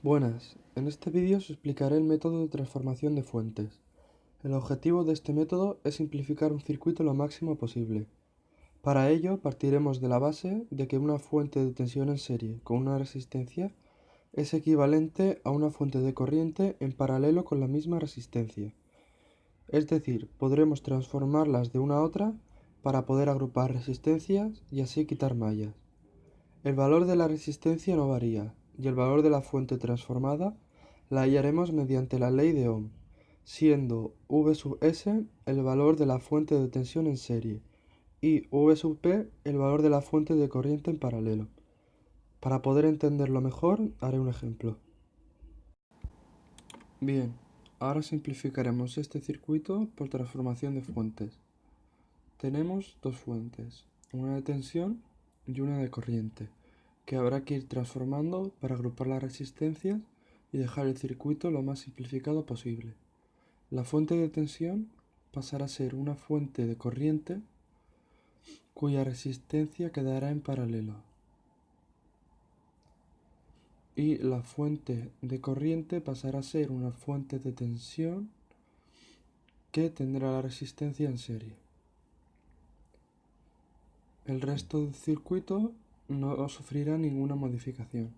Buenas, en este vídeo os explicaré el método de transformación de fuentes. El objetivo de este método es simplificar un circuito lo máximo posible. Para ello partiremos de la base de que una fuente de tensión en serie con una resistencia es equivalente a una fuente de corriente en paralelo con la misma resistencia. Es decir, podremos transformarlas de una a otra para poder agrupar resistencias y así quitar mallas. El valor de la resistencia no varía, y el valor de la fuente transformada la hallaremos mediante la ley de Ohm, siendo V sub S el valor de la fuente de tensión en serie y V sub P el valor de la fuente de corriente en paralelo. Para poder entenderlo mejor, haré un ejemplo. Bien, ahora simplificaremos este circuito por transformación de fuentes. Tenemos dos fuentes, una de tensión y una de corriente, que habrá que ir transformando para agrupar las resistencias y dejar el circuito lo más simplificado posible. La fuente de tensión pasará a ser una fuente de corriente cuya resistencia quedará en paralelo. Y la fuente de corriente pasará a ser una fuente de tensión que tendrá la resistencia en serie. El resto del circuito no sufrirá ninguna modificación.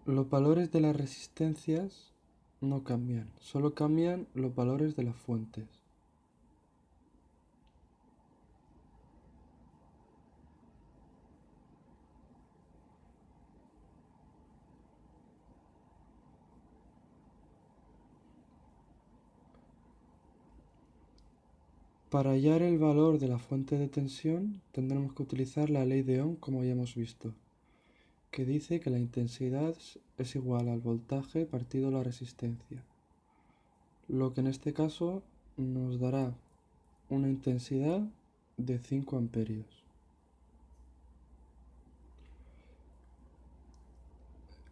Los valores de las resistencias no cambian, solo cambian los valores de las fuentes. Para hallar el valor de la fuente de tensión tendremos que utilizar la ley de Ohm como ya hemos visto, que dice que la intensidad es igual al voltaje partido la resistencia, lo que en este caso nos dará una intensidad de 5 amperios.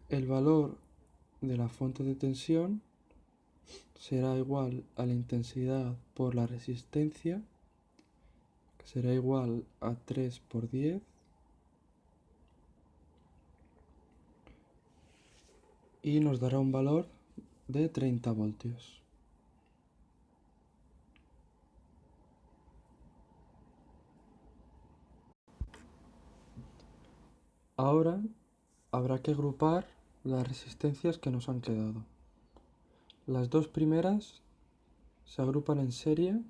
El valor de la fuente de tensión será igual a la intensidad por la resistencia, que será igual a 3 por 10, y nos dará un valor de 30 voltios. Ahora habrá que agrupar las resistencias que nos han quedado. Las dos primeras se agrupan en serie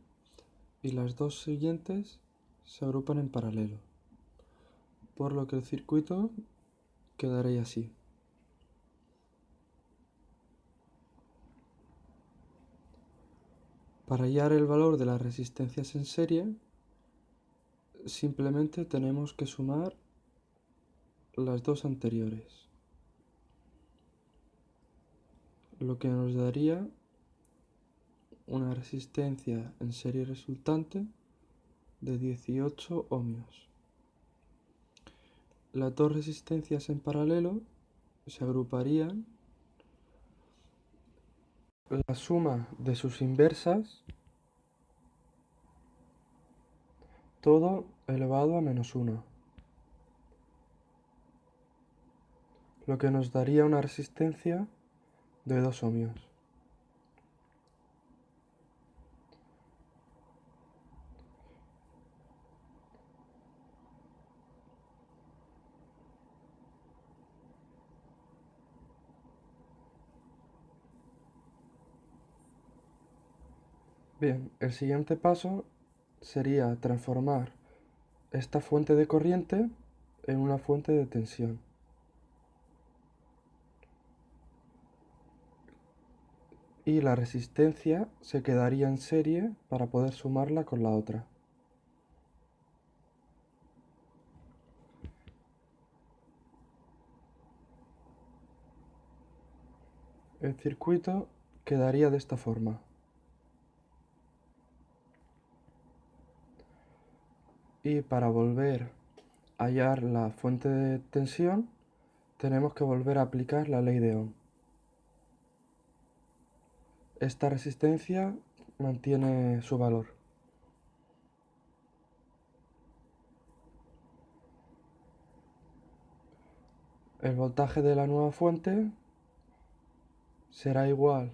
y las dos siguientes se agrupan en paralelo, por lo que el circuito quedaría así. Para hallar el valor de las resistencias en serie, simplemente tenemos que sumar las dos anteriores, lo que nos daría una resistencia en serie resultante de 18 ohmios. Las dos resistencias en paralelo se agruparían la suma de sus inversas, todo elevado a menos 1, lo que nos daría una resistencia de 2 ohmios. Bien, el siguiente paso sería transformar esta fuente de corriente en una fuente de tensión. Y la resistencia se quedaría en serie para poder sumarla con la otra. El circuito quedaría de esta forma. Y para volver a hallar la fuente de tensión, tenemos que volver a aplicar la ley de Ohm. Esta resistencia mantiene su valor. El voltaje de la nueva fuente será igual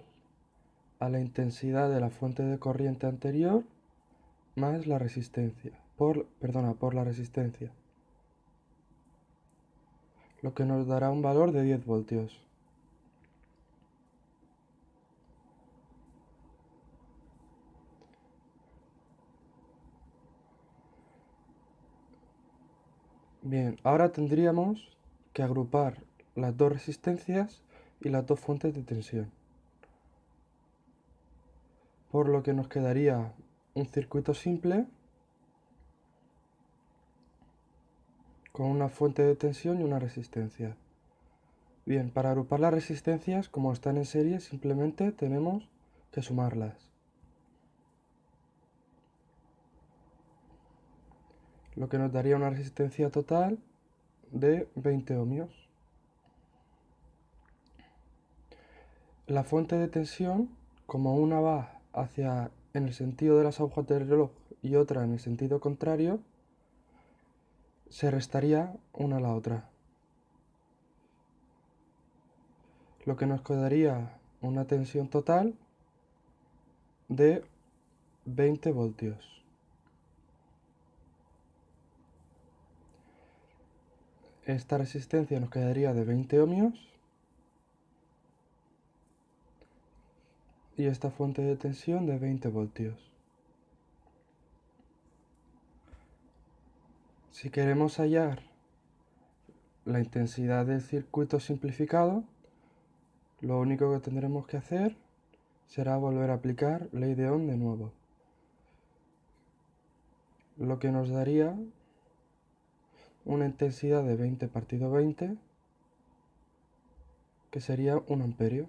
a la intensidad de la fuente de corriente anterior más la resistencia, por la resistencia, lo que nos dará un valor de 10 voltios. Bien, ahora tendríamos que agrupar las dos resistencias y las dos fuentes de tensión, por lo que nos quedaría un circuito simple con una fuente de tensión y una resistencia. Bien, para agrupar las resistencias, como están en serie, simplemente tenemos que sumarlas, lo que nos daría una resistencia total de 20 ohmios. La fuente de tensión, como una va en el sentido de las agujas del reloj y otra en el sentido contrario, se restaría una a la otra, lo que nos quedaría una tensión total de 20 voltios. Esta resistencia nos quedaría de 20 ohmios y esta fuente de tensión de 20 voltios. Si queremos hallar la intensidad del circuito simplificado, lo único que tendremos que hacer será volver a aplicar ley de Ohm de nuevo, lo que nos daría una intensidad de 20 partido 20, que sería 1 amperio.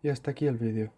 Y hasta aquí el vídeo.